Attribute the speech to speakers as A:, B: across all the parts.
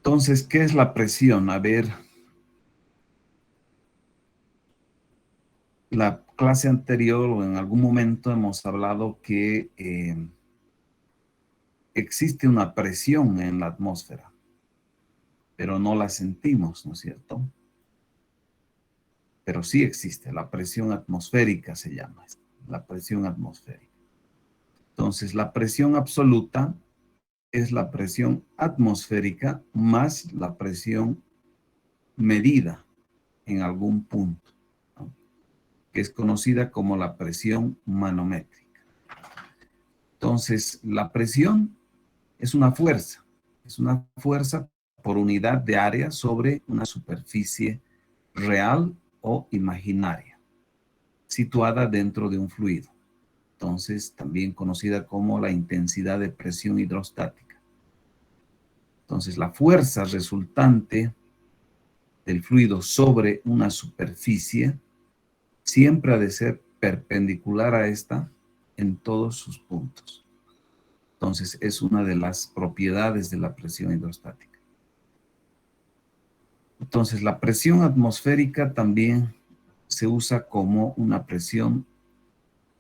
A: Entonces, ¿qué es la presión? A ver, la clase anterior o en algún momento hemos hablado que existe una presión en la atmósfera, pero no la sentimos, ¿no es cierto? Pero sí existe, la presión atmosférica se llama, la presión atmosférica. Entonces, la presión absoluta es la presión atmosférica más la presión medida en algún punto, ¿no? Que es conocida como la presión manométrica. Entonces, la presión es una fuerza por unidad de área sobre una superficie real o imaginaria, situada dentro de un fluido. Entonces, también conocida como la intensidad de presión hidrostática. Entonces, la fuerza resultante del fluido sobre una superficie siempre ha de ser perpendicular a esta en todos sus puntos. Entonces, es una de las propiedades de la presión hidrostática. Entonces, la presión atmosférica también se usa como una presión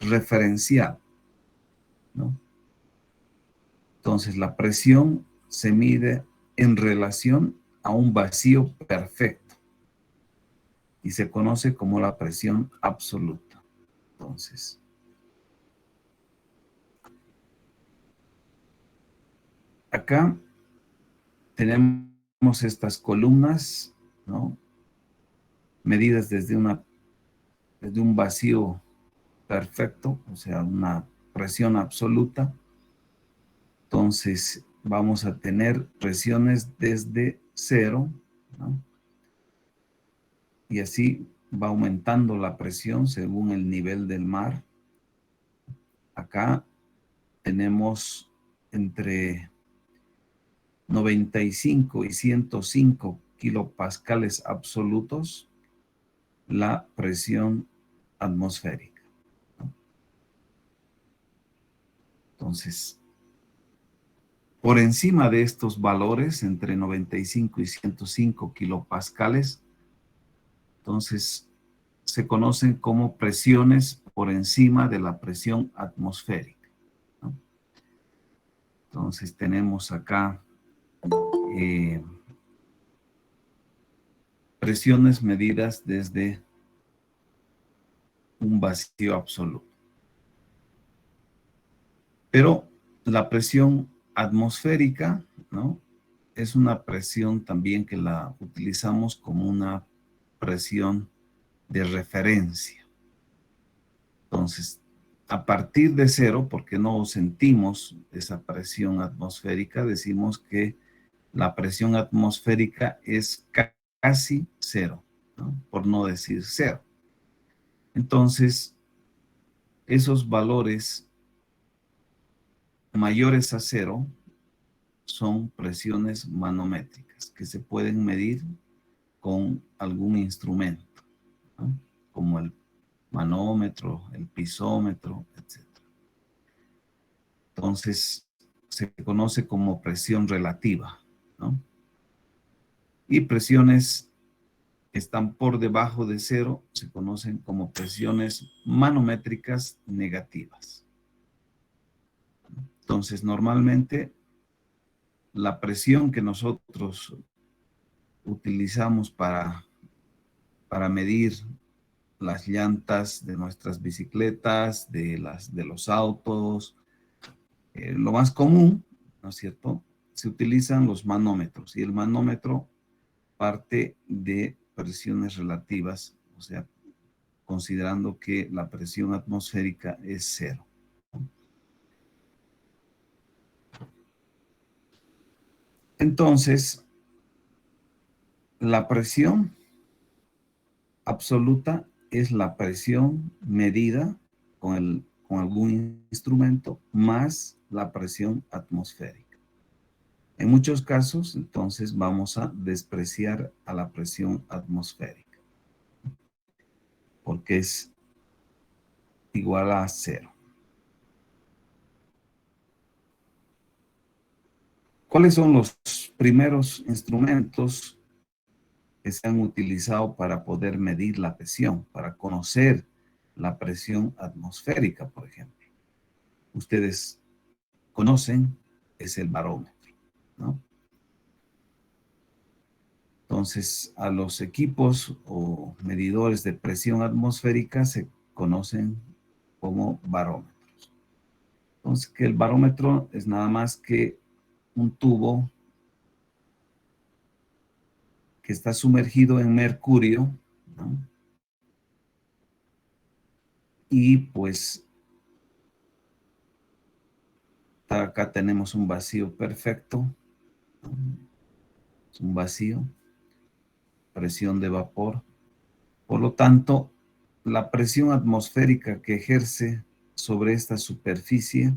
A: referencial, ¿no? Entonces, la presión se mide en relación a un vacío perfecto y se conoce como la presión absoluta. Entonces, acá tenemos estas columnas, ¿no? Medidas desde un vacío perfecto, o sea, una presión absoluta. Entonces, vamos a tener presiones desde cero, ¿no? Y así va aumentando la presión según el nivel del mar. Acá tenemos entre 95 y 105 kilopascales absolutos la presión atmosférica, ¿no? Entonces, por encima de estos valores, entre 95 y 105 kilopascales, entonces se conocen como presiones por encima de la presión atmosférica, ¿no? Entonces tenemos acá presiones medidas desde un vacío absoluto. Pero la presión atmosférica, ¿no? Es una presión también que la utilizamos como una presión de referencia. Entonces, a partir de cero, porque no sentimos esa presión atmosférica, decimos que la presión atmosférica es casi cero, ¿no? Por no decir cero. Entonces, esos valores mayores a cero son presiones manométricas que se pueden medir con algún instrumento, ¿no? Como el manómetro, el pisómetro, etc. Entonces, se conoce como presión relativa, ¿no? Y presiones que están por debajo de cero se conocen como presiones manométricas negativas. Entonces, normalmente, la presión que nosotros utilizamos para medir las llantas de nuestras bicicletas, de los autos, lo más común, ¿no es cierto? Se utilizan los manómetros y el manómetro parte de presiones relativas, o sea, considerando que la presión atmosférica es cero. Entonces, la presión absoluta es la presión medida con algún instrumento más la presión atmosférica. En muchos casos, entonces, vamos a despreciar a la presión atmosférica, porque es igual a cero. ¿Cuáles son los primeros instrumentos que se han utilizado para poder medir la presión, para conocer la presión atmosférica, por ejemplo? Ustedes conocen, es el barómetro, ¿no? Entonces, a los equipos o medidores de presión atmosférica se conocen como barómetros. Entonces, que el barómetro es nada más que un tubo que está sumergido en mercurio, ¿no? Y pues acá tenemos un vacío perfecto, ¿no? Es un vacío, presión de vapor. Por lo tanto, la presión atmosférica que ejerce sobre esta superficie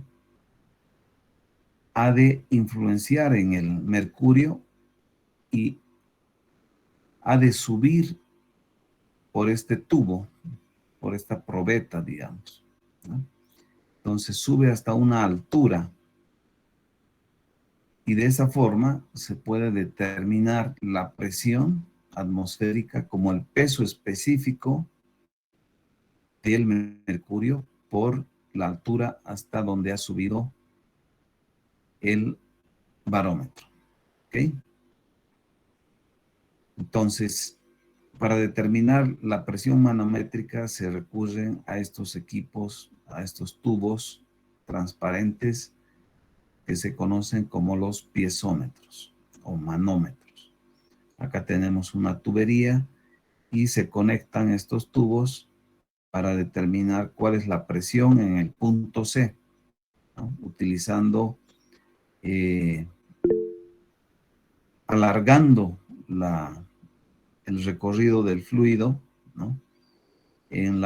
A: ha de influenciar en el mercurio y ha de subir por este tubo, por esta probeta, digamos, ¿no? Entonces sube hasta una altura y de esa forma se puede determinar la presión atmosférica como el peso específico del mercurio por la altura hasta donde ha subido el barómetro. ¿Ok? Entonces, para determinar la presión manométrica se recurren a estos equipos, a estos tubos transparentes que se conocen como los piezómetros o manómetros. Acá tenemos una tubería y se conectan estos tubos para determinar cuál es la presión en el punto C, ¿no? Utilizando, alargando el recorrido del fluido, ¿no? En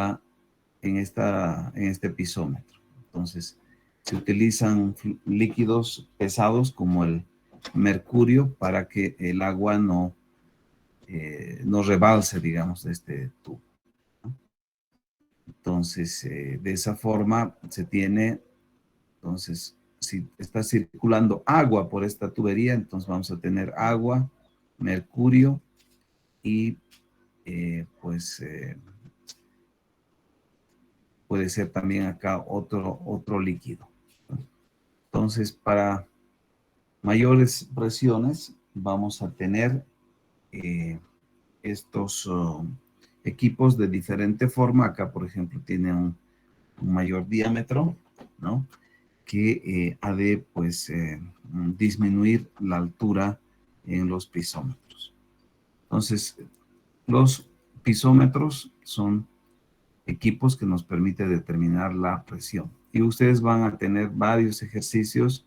A: este pisómetro. Entonces, se utilizan líquidos pesados como el mercurio para que el agua no rebalse, digamos, de este tubo, ¿no? Entonces, de esa forma se tiene, entonces, si está circulando agua por esta tubería, entonces vamos a tener agua, mercurio y pues puede ser también acá otro líquido. Entonces, para mayores presiones vamos a tener estos equipos de diferente forma. Acá, por ejemplo, tiene un mayor diámetro, ¿no? Que ha de, pues, disminuir la altura en los pisómetros. Entonces, los pisómetros son equipos que nos permiten determinar la presión. Y ustedes van a tener varios ejercicios,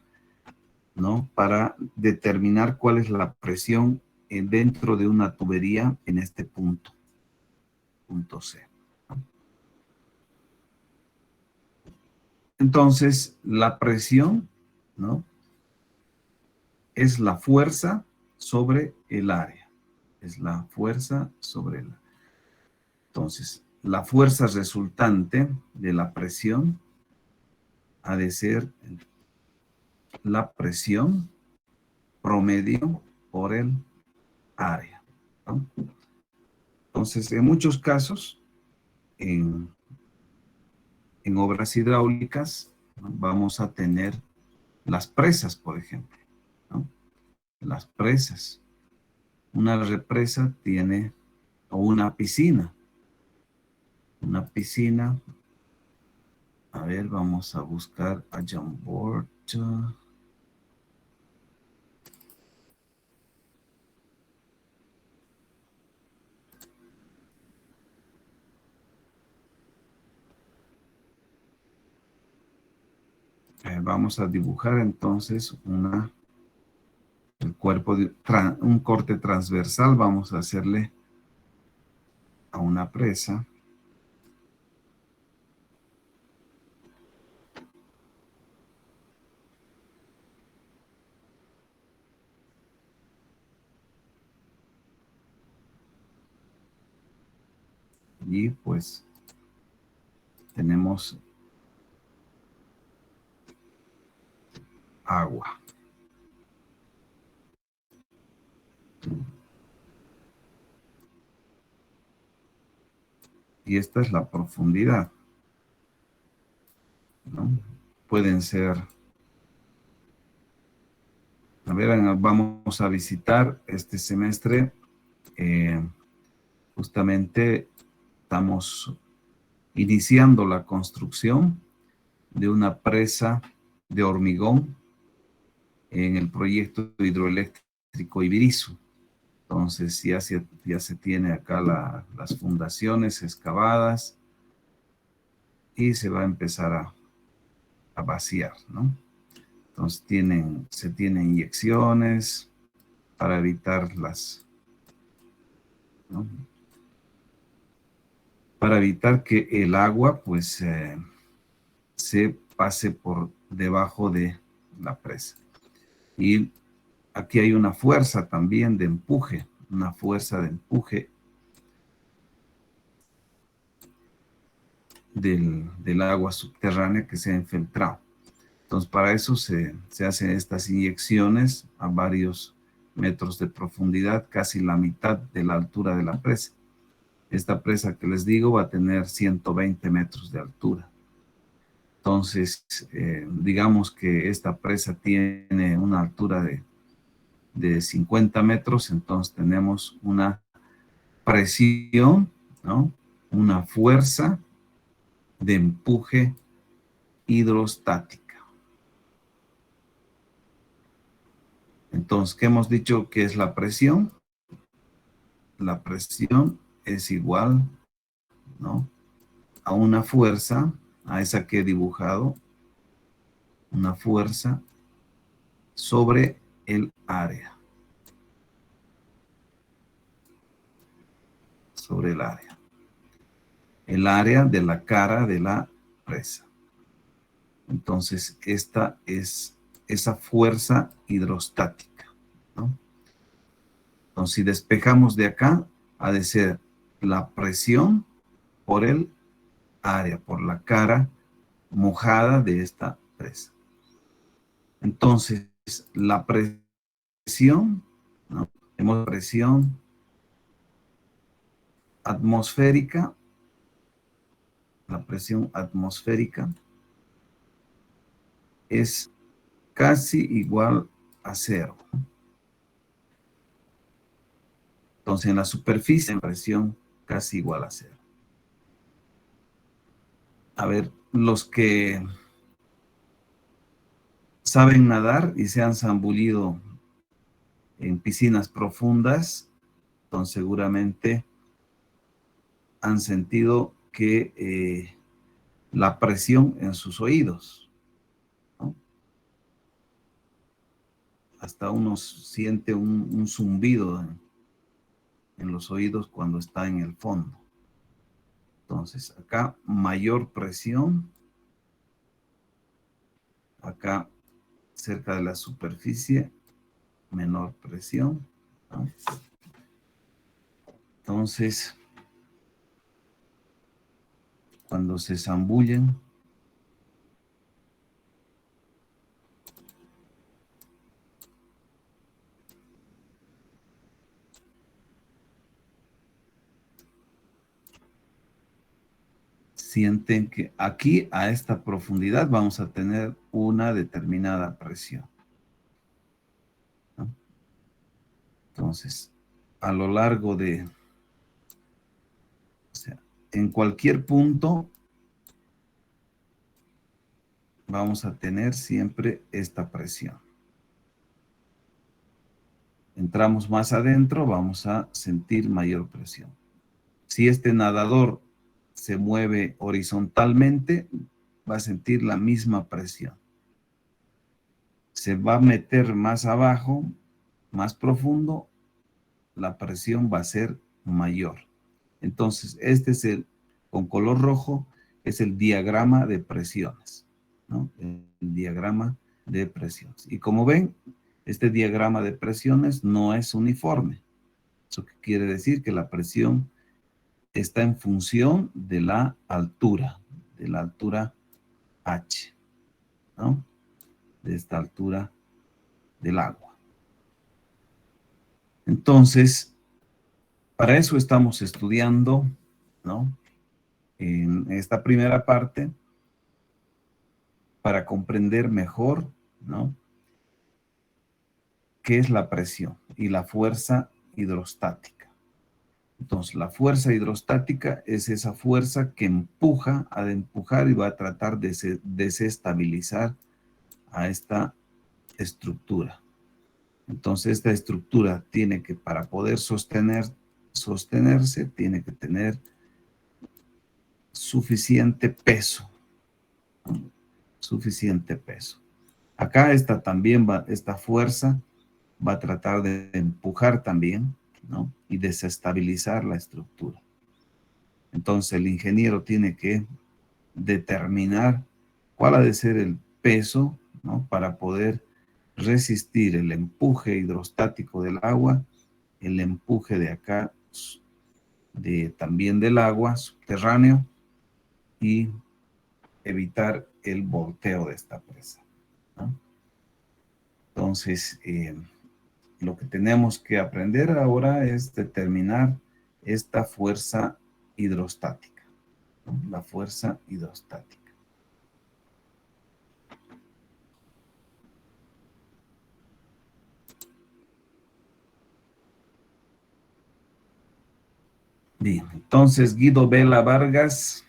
A: ¿no? Para determinar cuál es la presión dentro de una tubería en este punto C, ¿no? Entonces, la presión, ¿no? Es la fuerza sobre el área. Es la fuerza sobre el área. Entonces, la fuerza resultante de la presión ha de ser la presión promedio por el área, ¿no? Entonces, en muchos casos, en obras hidráulicas, ¿no? Vamos a tener las presas, por ejemplo, ¿no? Las presas. Una represa tiene, o una piscina. A ver, vamos a buscar a John Board. Vamos a dibujar entonces el cuerpo de un corte transversal. Vamos a hacerle a una presa. Y pues tenemos agua. Y esta es la profundidad, ¿no? Pueden ser, a ver, vamos a visitar este semestre, justamente estamos iniciando la construcción de una presa de hormigón en el proyecto hidroeléctrico Ibirizu. Entonces ya se tiene acá las fundaciones excavadas y se va a empezar a vaciar, ¿no? Entonces se tienen inyecciones para evitar ¿no? Para evitar que el agua pues se pase por debajo de la presa. Y aquí hay una fuerza también de empuje, una fuerza de empuje del agua subterránea que se ha infiltrado. Entonces, para eso se hacen estas inyecciones a varios metros de profundidad, casi la mitad de la altura de la presa. Esta presa que les digo va a tener 120 metros de altura. Entonces, digamos que esta presa tiene una altura de 50 metros, entonces tenemos una presión, ¿no? Una fuerza de empuje hidrostática. Entonces, ¿qué hemos dicho que es la presión? La presión es igual, ¿no? A una fuerza, a esa que he dibujado, una fuerza sobre el área. Sobre el área. El área de la cara de la presa. Entonces, esta es esa fuerza hidrostática, ¿no? Entonces, si despejamos de acá, ha de ser la presión por el área, por la cara mojada de esta presa. Entonces, la presión, ¿no? Tenemos presión atmosférica, la presión atmosférica es casi igual a cero. Entonces, en la superficie, la presión casi igual a cero. A ver, los que saben nadar y se han zambullido en piscinas profundas, entonces seguramente han sentido que la presión en sus oídos, ¿no? Hasta uno siente un zumbido en los oídos cuando está en el fondo. Entonces, acá mayor presión, acá cerca de la superficie, menor presión, ¿no? Entonces, cuando se zambullen, sienten que aquí a esta profundidad vamos a tener una determinada presión, ¿no? Entonces, a lo largo o sea, en cualquier punto vamos a tener siempre esta presión. Entramos más adentro, vamos a sentir mayor presión. Si este nadador se mueve horizontalmente, va a sentir la misma presión. Se va a meter más abajo, más profundo, la presión va a ser mayor. Entonces, con color rojo, es el diagrama de presiones, ¿no? El diagrama de presiones. Y como ven, este diagrama de presiones no es uniforme. Eso quiere decir que la presión está en función de la altura H, ¿no? De esta altura del agua. Entonces, para eso estamos estudiando, ¿no? En esta primera parte, para comprender mejor, ¿no? ¿Qué es la presión y la fuerza hidrostática? Entonces, la fuerza hidrostática es esa fuerza que empuja, ha de empujar y va a tratar de desestabilizar a esta estructura. Entonces, esta estructura tiene que, para poder sostenerse, tiene que tener suficiente peso, ¿no? Suficiente peso. Acá esta fuerza va a tratar de empujar también, ¿no? Y desestabilizar la estructura. Entonces el ingeniero tiene que determinar cuál ha de ser el peso, ¿no? Para poder resistir el empuje hidrostático del agua, el empuje de acá, también del agua subterráneo, y evitar el volteo de esta presa, ¿no? Entonces, lo que tenemos que aprender ahora es determinar esta fuerza hidrostática, ¿no? La fuerza hidrostática. Bien, entonces Guido Vela Vargas.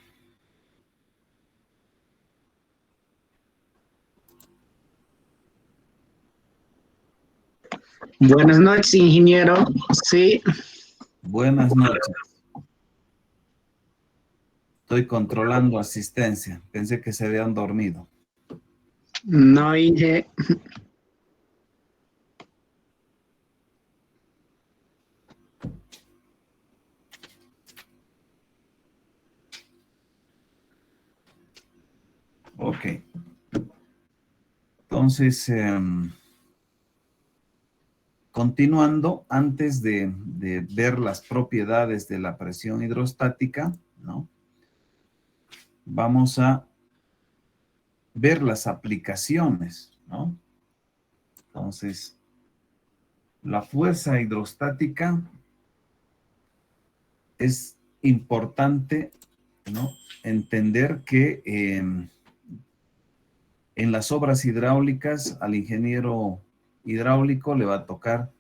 B: Buenas noches, ingeniero. Sí,
A: Buenas noches. Estoy controlando asistencia. Pensé que se habían dormido.
B: no, Inge.
A: Ok. Entonces, continuando, antes de ver las propiedades de la presión hidrostática, ¿no? Vamos a ver las aplicaciones, ¿no? Entonces, la fuerza hidrostática es importante, ¿no? Entender que en las obras hidráulicas al ingeniero hidráulico le va a tocar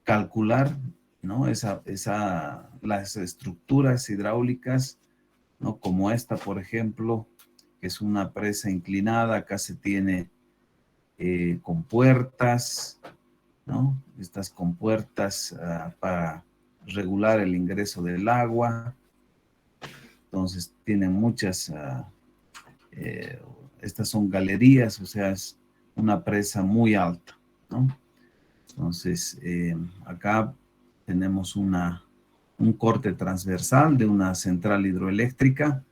A: calcular, ¿no? Las estructuras hidráulicas, ¿no? Como esta, por ejemplo, que es una presa inclinada. Acá se tiene compuertas, ¿no? Estas compuertas para regular el ingreso del agua. Entonces tienen muchas, estas son galerías, o sea, es una presa muy alta, ¿no? Entonces, acá tenemos un corte transversal de una central hidroeléctrica,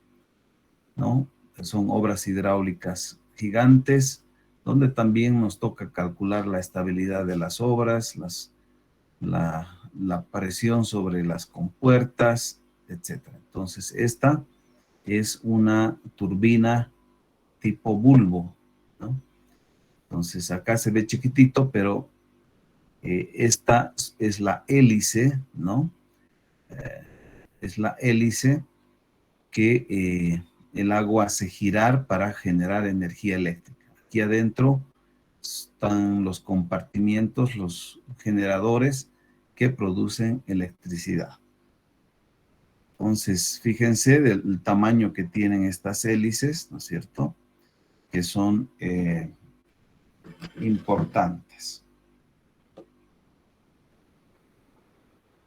A: ¿no? Son obras hidráulicas gigantes, donde también nos toca calcular la estabilidad de las obras, la presión sobre las compuertas, etc. Entonces, esta es una turbina tipo bulbo, ¿no? Entonces, acá se ve chiquitito, pero esta es la hélice, ¿no? Es la hélice que el agua hace girar para generar energía eléctrica. Aquí adentro están los compartimientos, los generadores que producen electricidad. Entonces, fíjense del tamaño que tienen estas hélices, ¿no es cierto? Que son importantes.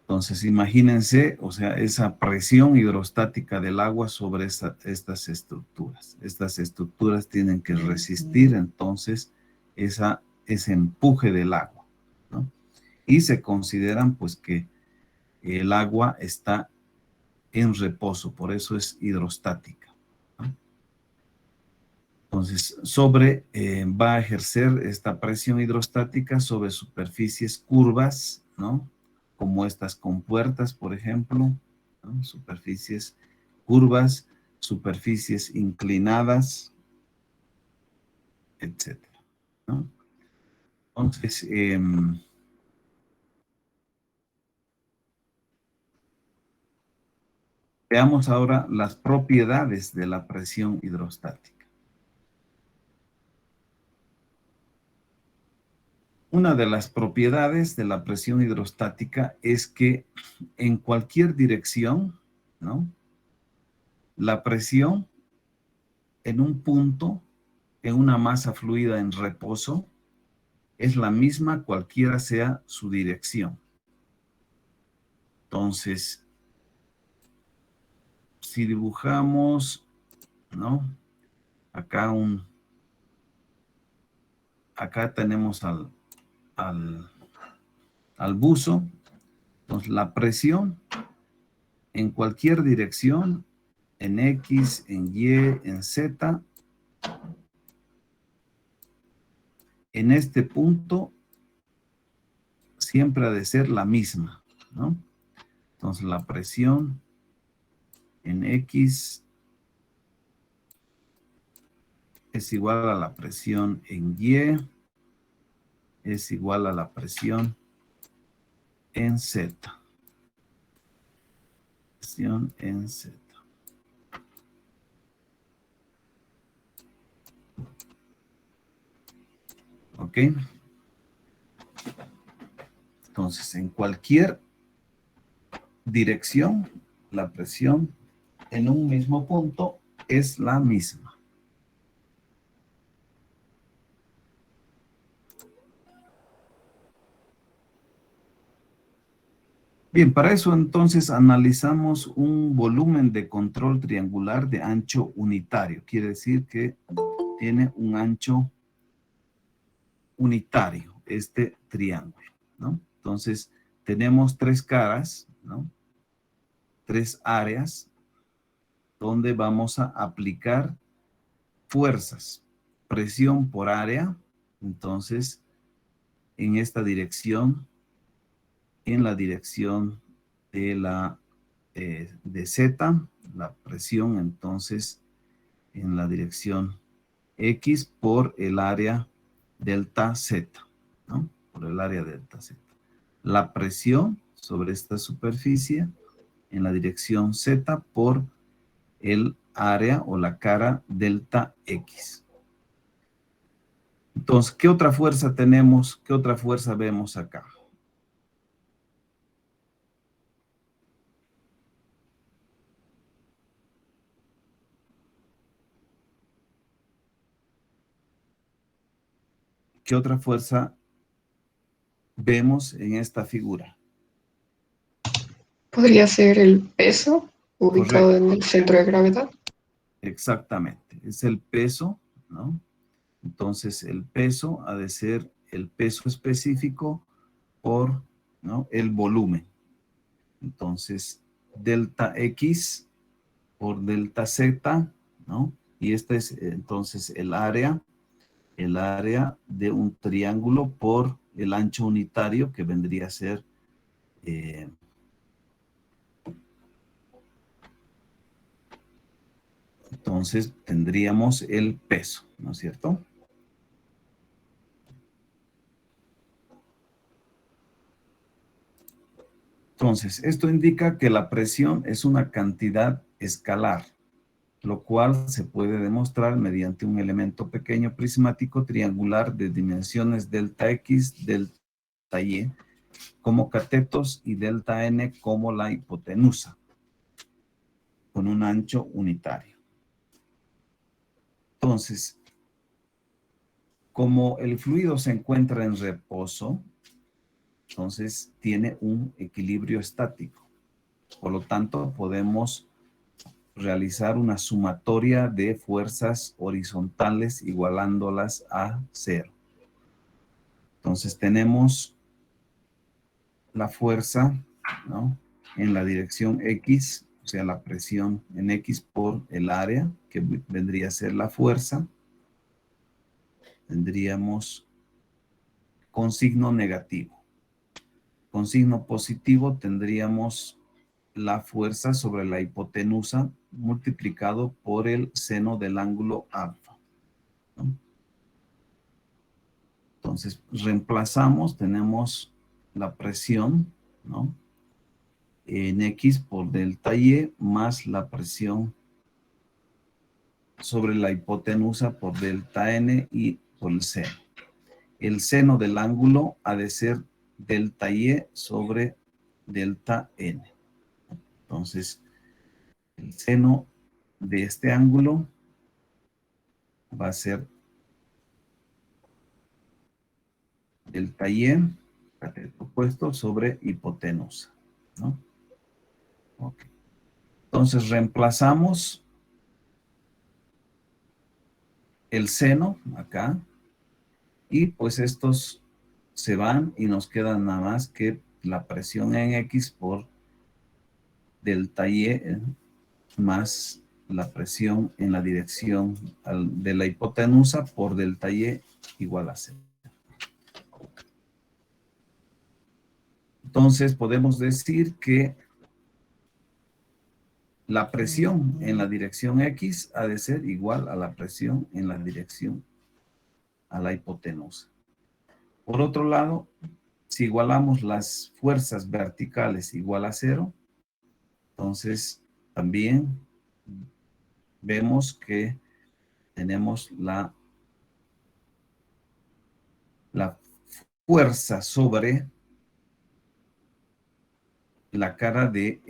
A: Entonces, imagínense, o sea, esa presión hidrostática del agua sobre estas estructuras. Estas estructuras tienen que resistir, entonces, ese empuje del agua, ¿no? Y se consideran, pues, que el agua está en reposo, por eso es hidrostática, ¿no? Entonces, va a ejercer esta presión hidrostática sobre superficies curvas, ¿no? Como estas compuertas, por ejemplo, ¿no? Superficies curvas, superficies inclinadas, etcétera, ¿no? Entonces, Veamos ahora las propiedades de la presión hidrostática. Una de las propiedades de la presión hidrostática es que en cualquier dirección, ¿no?, la presión en un punto, en una masa fluida en reposo, es la misma cualquiera sea su dirección. Entonces, si dibujamos, ¿no?, acá tenemos al buzo. Entonces, la presión en cualquier dirección, en X, en Y, en Z, en este punto siempre ha de ser la misma, ¿no? Entonces, la presión en X es igual a la presión en Y, es igual a la presión en Z. Presión en Z. ¿Ok? Entonces, en cualquier dirección, la presión en un mismo punto es la misma. Bien, para eso entonces analizamos un volumen de control triangular de ancho unitario. Quiere decir que tiene un ancho unitario este triángulo, ¿no? Entonces, tenemos tres caras, ¿no?, tres áreas donde vamos a aplicar fuerzas, presión por área. Entonces, en esta dirección, en la dirección de Z, la presión entonces en la dirección X por el área delta Z, ¿no?, por el área delta Z. La presión sobre esta superficie en la dirección Z por el área o la cara delta X. Entonces, ¿qué otra fuerza tenemos? ¿Qué otra fuerza vemos acá? ¿Qué otra fuerza vemos en esta figura?
C: Podría ser el peso ubicado
A: Correcto,
C: en el centro de gravedad.
A: exactamente. Es el peso, ¿no? Entonces, el peso ha de ser el peso específico por, ¿no?, el volumen. Entonces, delta X por delta Z, ¿no? Y este es entonces el área de un triángulo por el ancho unitario, que vendría a ser entonces tendríamos el peso, ¿no es cierto? Entonces, esto indica que la presión es una cantidad escalar, lo cual se puede demostrar mediante un elemento pequeño prismático triangular de dimensiones delta X, delta Y, como catetos, y delta N como la hipotenusa, con un ancho unitario. Entonces, como el fluido se encuentra en reposo, entonces tiene un equilibrio estático. Por lo tanto, podemos realizar una sumatoria de fuerzas horizontales igualándolas a cero. Entonces tenemos la fuerza, ¿no?, en la dirección X, o sea, la presión en X por el área, que vendría a ser la fuerza. Tendríamos con signo negativo. Con signo positivo tendríamos la fuerza sobre la hipotenusa multiplicado por el seno del ángulo alfa, ¿no? Entonces, reemplazamos, tenemos la presión, ¿no?, en X por delta Y más la presión sobre la hipotenusa por delta N y por el seno. El seno del ángulo ha de ser delta Y sobre delta N. Entonces, el seno de este ángulo va a ser delta Y, cateto opuesto, sobre hipotenusa, ¿no? Ok. Entonces, reemplazamos el seno acá y pues estos se van y nos queda nada más que la presión en X por delta Y más la presión en la dirección de la hipotenusa por delta Y igual a 0. Entonces podemos decir que la presión en la dirección X ha de ser igual a la presión en la dirección a la hipotenusa. Por otro lado, si igualamos las fuerzas verticales igual a 0, entonces también vemos que tenemos la fuerza sobre la cara de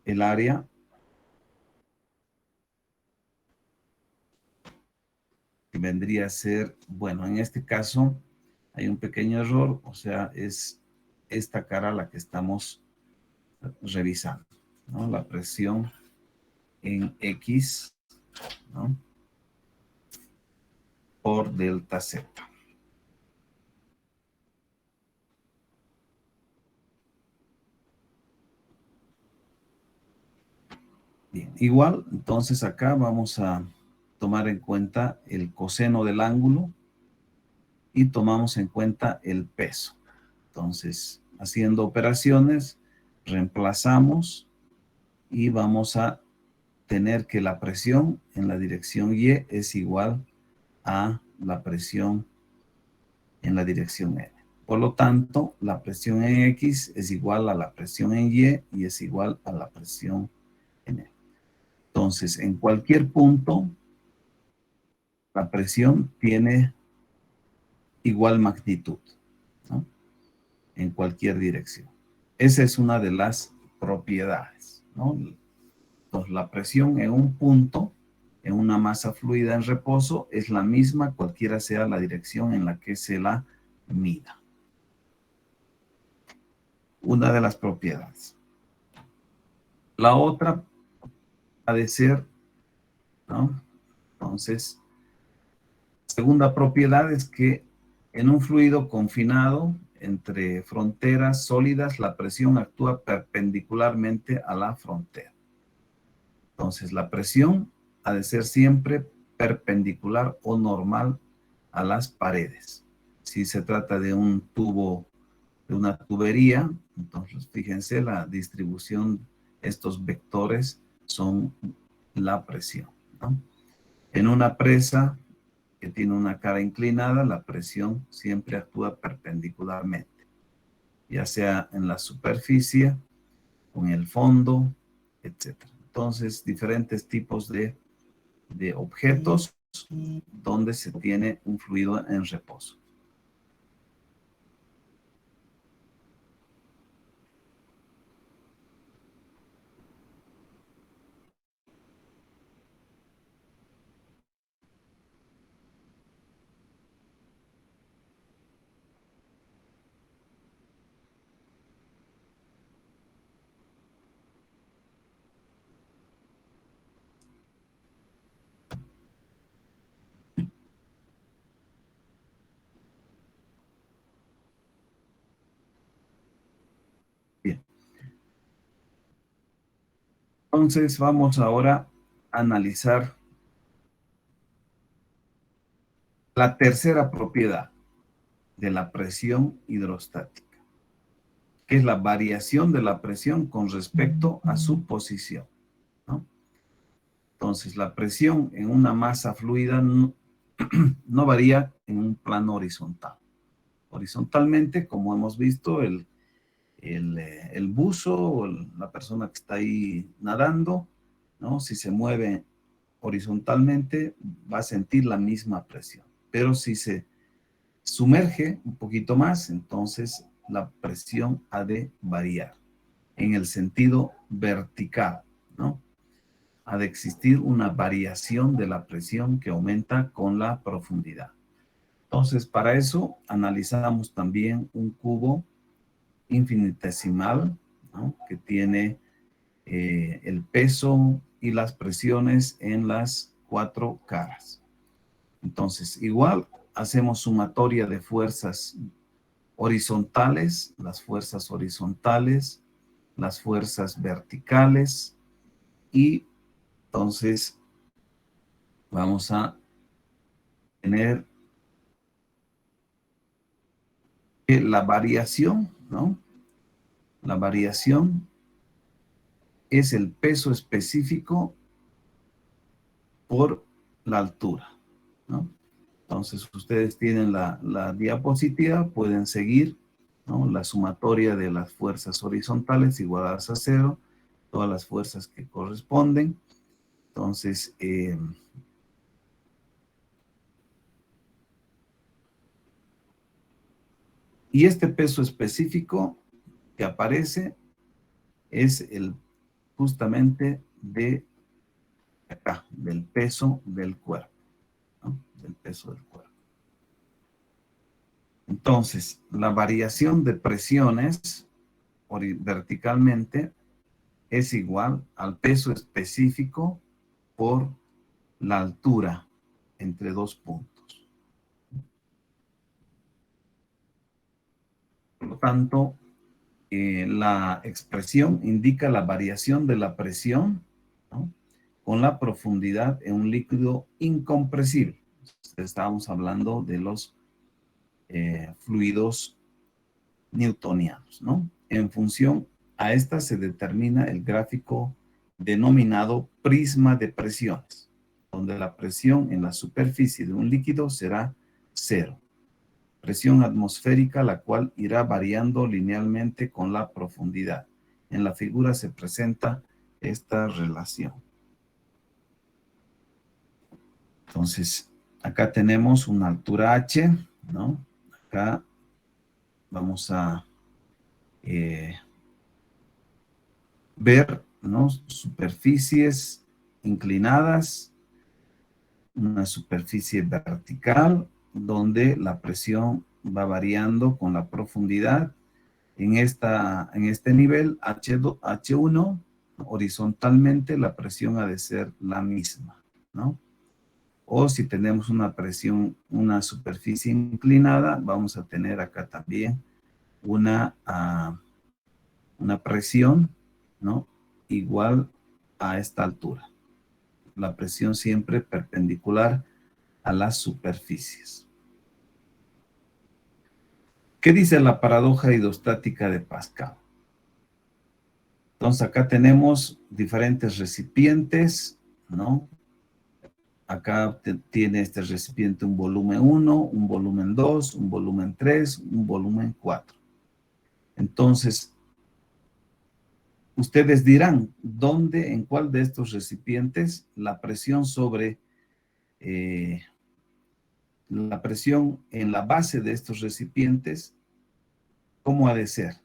A: el área que vendría a ser, bueno, en este caso hay un pequeño error, o sea, es esta cara la que estamos revisando, ¿no? La presión en X, ¿no? Por delta Z. Bien, igual, entonces acá vamos a tomar en cuenta el coseno del ángulo y tomamos en cuenta el peso. Entonces, haciendo operaciones, reemplazamos y vamos a tener que la presión en la dirección Y es igual a la presión en la dirección N. Por lo tanto, la presión en X es igual a la presión en Y es igual a la presión en N. Entonces, en cualquier punto, la presión tiene igual magnitud, ¿no? En cualquier dirección. Esa es una de las propiedades, ¿no? Entonces, la presión en un punto, en una masa fluida en reposo, es la misma cualquiera sea la dirección en la que se la mida. Una de las propiedades. La otra ha de ser, ¿no? Entonces, segunda propiedad es que en un fluido confinado entre fronteras sólidas, la presión actúa perpendicularmente a la frontera. Entonces, la presión ha de ser siempre perpendicular o normal a las paredes. Si se trata de un tubo, de una tubería, entonces fíjense la distribución, estos vectores son la presión, ¿no? En una presa que tiene una cara inclinada, la presión siempre actúa perpendicularmente, ya sea en la superficie, con el fondo, etc. Entonces, diferentes tipos de objetos donde se tiene un fluido en reposo. Bien. Entonces, vamos ahora a analizar la tercera propiedad de la presión hidrostática, que es la variación de la presión con respecto a su posición, ¿no? Entonces, la presión en una masa fluida no varía en un plano horizontal. Horizontalmente, como hemos visto, el el buzo o la persona que está ahí nadando, ¿no? Si se mueve horizontalmente, va a sentir la misma presión. Pero si se sumerge un poquito más, entonces la presión ha de variar en el sentido vertical, ¿no? Ha de existir una variación de la presión que aumenta con la profundidad. Entonces, para eso analizamos también un cubo infinitesimal, ¿no? Que tiene el peso y las presiones en las 4 caras. Entonces, igual hacemos sumatoria de fuerzas horizontales, las fuerzas horizontales, las fuerzas verticales y entonces vamos a tener que la variación, ¿no? La variación es el peso específico por la altura, ¿no? Entonces, ustedes tienen la diapositiva, pueden seguir, ¿no? La sumatoria de las fuerzas horizontales igualadas a 0, todas las fuerzas que corresponden. Entonces, y este peso específico que aparece es justamente acá, del peso del cuerpo, ¿no? Del peso del cuerpo. Entonces, la variación de presiones verticalmente es igual al peso específico por la altura entre 2 puntos. Por lo tanto, la expresión indica la variación de la presión, ¿no? Con la profundidad en un líquido incompresible. Estábamos hablando de los fluidos newtonianos, ¿no? En función a esta se determina el gráfico denominado prisma de presiones, donde la presión en la superficie de un líquido será 0. Presión atmosférica, la cual irá variando linealmente con la profundidad. En la figura se presenta esta relación. Entonces, acá tenemos una altura h, ¿no? Acá vamos a ver, ¿no? Superficies inclinadas, una superficie vertical, donde la presión va variando con la profundidad. En este nivel H1, horizontalmente la presión ha de ser la misma, ¿no? O si tenemos una superficie inclinada, vamos a tener acá también una presión, ¿no? Igual a esta altura. La presión siempre perpendicular a las superficies. ¿Qué dice la paradoja hidrostática de Pascal? Entonces acá tenemos diferentes recipientes, ¿no? Acá tiene este recipiente un volumen 1, un volumen 2, un volumen 3, un volumen 4. Entonces, ustedes dirán, ¿dónde, en cuál de estos recipientes la presión la presión en la base de estos recipientes, cómo ha de ser?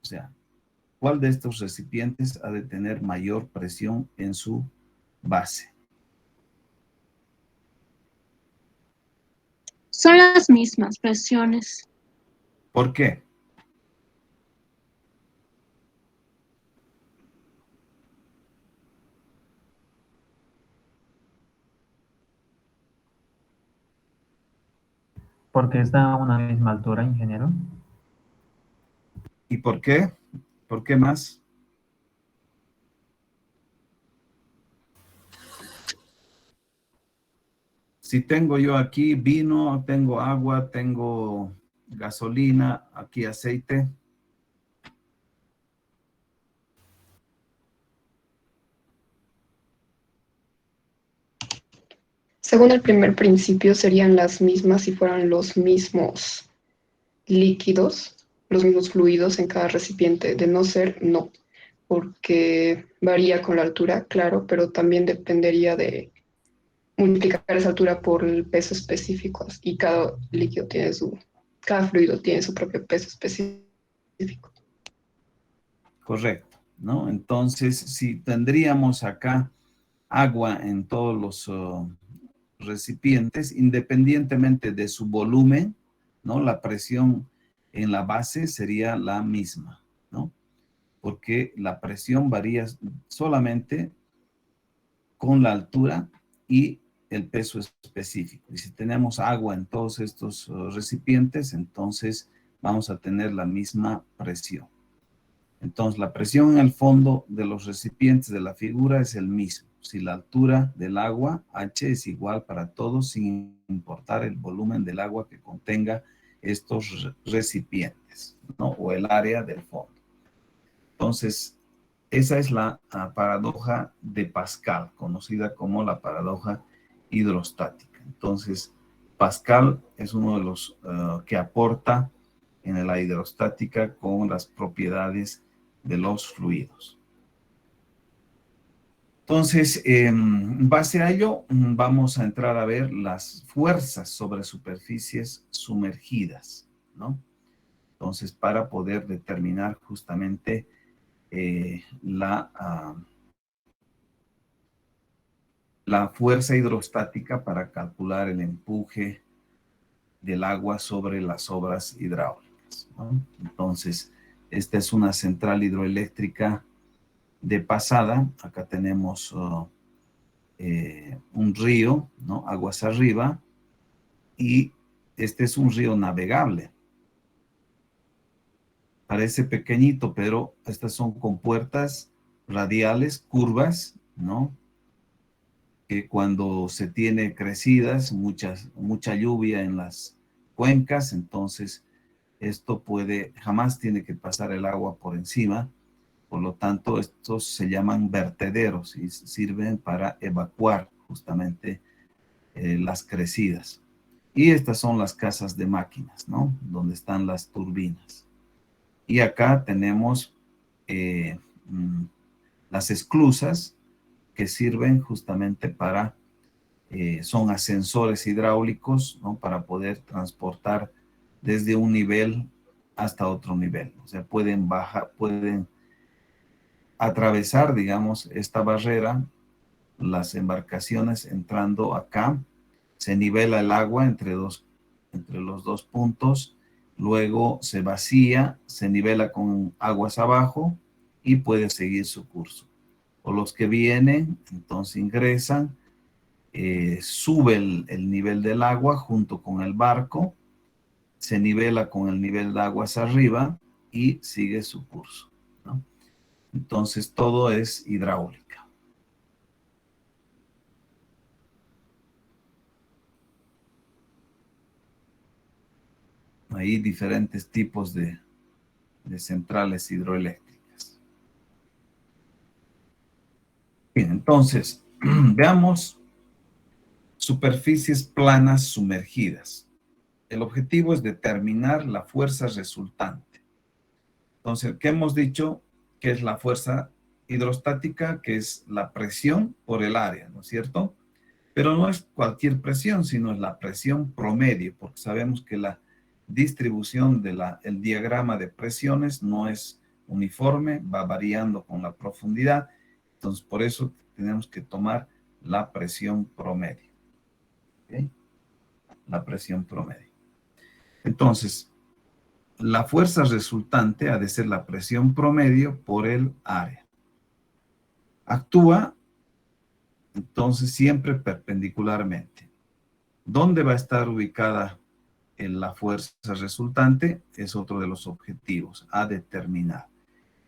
A: O sea, ¿cuál de estos recipientes ha de tener mayor presión en su base?
D: Son las mismas presiones.
A: ¿Por qué?
E: Porque está a una misma altura, ingeniero.
A: ¿Y por qué? ¿Por qué más? Si tengo yo aquí vino, tengo agua, tengo gasolina, aquí aceite.
C: Según el primer principio, serían las mismas si fueran los mismos líquidos. los mismos fluidos en cada recipiente. De no ser, no, porque varía con la altura, claro, pero también dependería de multiplicar esa altura por el peso específico y cada líquido tiene cada fluido tiene su propio peso específico.
A: Correcto, ¿no? Entonces, si tendríamos acá agua en todos los recipientes, independientemente de su volumen, ¿no? La presión en la base sería la misma, ¿no? Porque la presión varía solamente con la altura y el peso específico. Y si tenemos agua en todos estos recipientes, entonces vamos a tener la misma presión. Entonces, la presión en el fondo de los recipientes de la figura es el mismo. Si la altura del agua, H, es igual para todos, sin importar el volumen del agua que contenga estos recipientes, ¿no? O el área del fondo. Entonces, esa es la paradoja de Pascal, conocida como la paradoja hidrostática. Entonces, Pascal es uno de los que aporta en la hidrostática con las propiedades de los fluidos. Entonces, en base a ello, vamos a entrar a ver las fuerzas sobre superficies sumergidas, ¿no? Entonces, para poder determinar justamente la fuerza hidrostática para calcular el empuje del agua sobre las obras hidráulicas, ¿no? Entonces, esta es una central hidroeléctrica de pasada. Acá tenemos un río, ¿no? Aguas arriba, y este es un río navegable. Parece pequeñito, pero estas son compuertas radiales, curvas, ¿no? Que cuando se tiene crecidas, mucha lluvia en las cuencas, entonces esto jamás tiene que pasar el agua por encima. Por lo tanto, estos se llaman vertederos y sirven para evacuar justamente las crecidas. Y estas son las casas de máquinas, ¿no? Donde están las turbinas. Y acá tenemos las esclusas que sirven justamente para, son ascensores hidráulicos, ¿no? Para poder transportar desde un nivel hasta otro nivel. O sea, pueden atravesar, digamos, esta barrera, las embarcaciones entrando acá, se nivela el agua entre los dos puntos, luego se vacía, se nivela con aguas abajo y puede seguir su curso. O los que vienen, entonces ingresan, sube el nivel del agua junto con el barco, se nivela con el nivel de aguas arriba y sigue su curso, ¿no? Entonces todo es hidráulica. Hay diferentes tipos de centrales hidroeléctricas. Bien, entonces, veamos superficies planas sumergidas. El objetivo es determinar la fuerza resultante. Entonces, ¿qué hemos dicho? Que es la fuerza hidrostática, que es la presión por el área, ¿no es cierto? Pero no es cualquier presión, sino es la presión promedio, porque sabemos que la distribución del diagrama de presiones no es uniforme, va variando con la profundidad. Entonces, por eso tenemos que tomar la presión promedio. ¿Okay? La presión promedio. Entonces, la fuerza resultante ha de ser la presión promedio por el área. Actúa, entonces, siempre perpendicularmente. ¿Dónde va a estar ubicada la fuerza resultante? Es otro de los objetivos a determinar.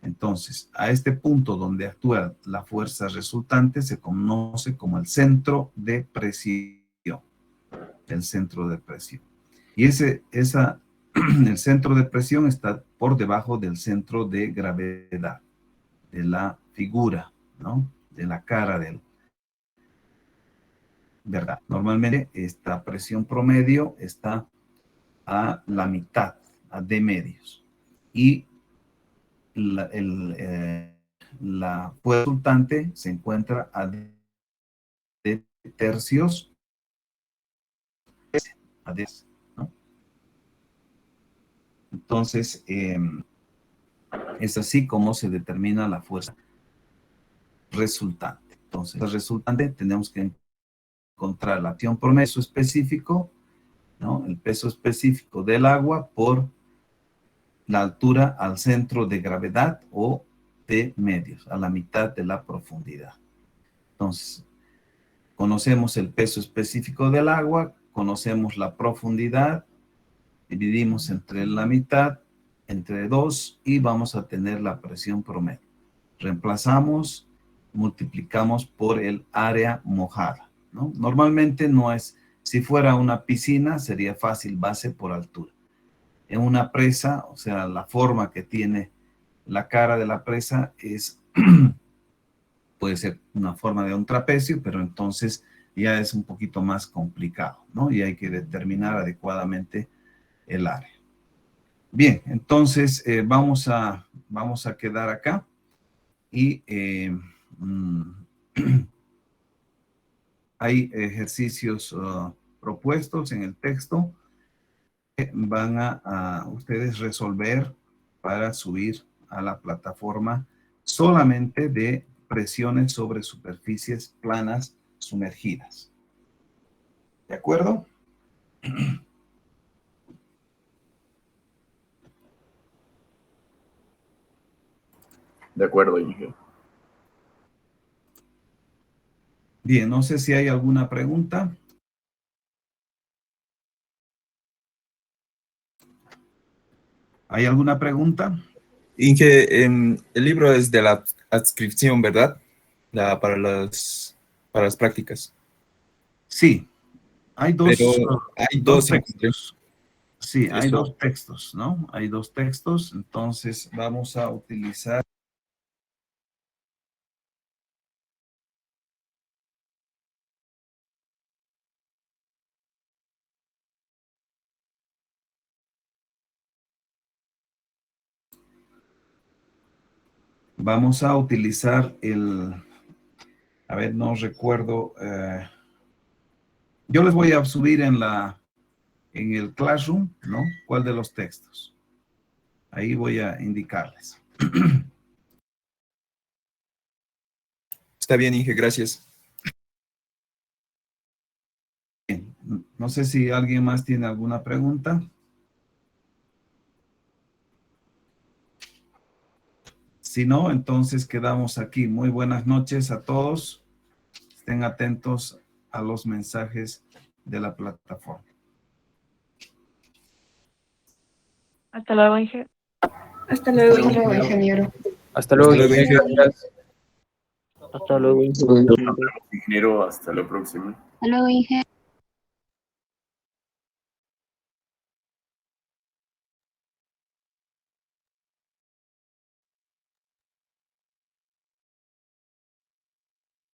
A: Entonces, a este punto donde actúa la fuerza resultante se conoce como el centro de presión. El centro de presión. Y el centro de presión está por debajo del centro de gravedad, de la figura, ¿no? De la cara del, ¿verdad? Normalmente esta presión promedio está a la mitad, a D medios. y la fuerza resultante se encuentra a de tercios a 10, ¿no? Entonces, es así como se determina la fuerza resultante. Entonces, la resultante tenemos que encontrar la acción por peso específico, ¿no? El peso específico del agua por la altura al centro de gravedad o de medios, a la mitad de la profundidad. Entonces, conocemos el peso específico del agua, conocemos la profundidad, dividimos entre la mitad, entre 2, y vamos a tener la presión promedio. Reemplazamos, multiplicamos por el área mojada, ¿no? Normalmente no es, si fuera una piscina, sería fácil base por altura. En una presa, o sea, la forma que tiene la cara de la presa es, puede ser una forma de un trapecio, pero entonces ya es un poquito más complicado, ¿no? Y hay que determinar adecuadamente el área. Bien, entonces vamos a quedar acá y hay ejercicios propuestos en el texto que van a ustedes resolver para subir a la plataforma solamente de presiones sobre superficies planas sumergidas. ¿De acuerdo?
F: De acuerdo, Inge.
A: Bien, no sé si hay alguna pregunta. ¿Hay alguna pregunta?
G: Inge, el libro es de la adscripción, ¿verdad? Para las prácticas.
A: Sí, hay dos,
G: Pero hay
A: dos
G: dos.
A: textos. Sí, hay
G: Eso.
A: dos textos, ¿no? Hay dos textos, entonces vamos a utilizar. Vamos a utilizar a ver, no recuerdo. Yo les voy a subir en el Classroom, ¿no? ¿Cuál de los textos? Ahí voy a indicarles.
G: Está bien, Inge, gracias.
A: Bien. No sé si alguien más tiene alguna pregunta. Si no, entonces quedamos aquí. Muy buenas noches a todos. Estén atentos a los mensajes de la plataforma.
H: Hasta luego, Inge.
C: Hasta luego, ingeniero.
I: Hasta luego,
G: Hasta luego, Inge.
I: gracias.
B: Hasta luego.
F: Ingeniero, hasta la próxima.
D: Hasta luego, Inge.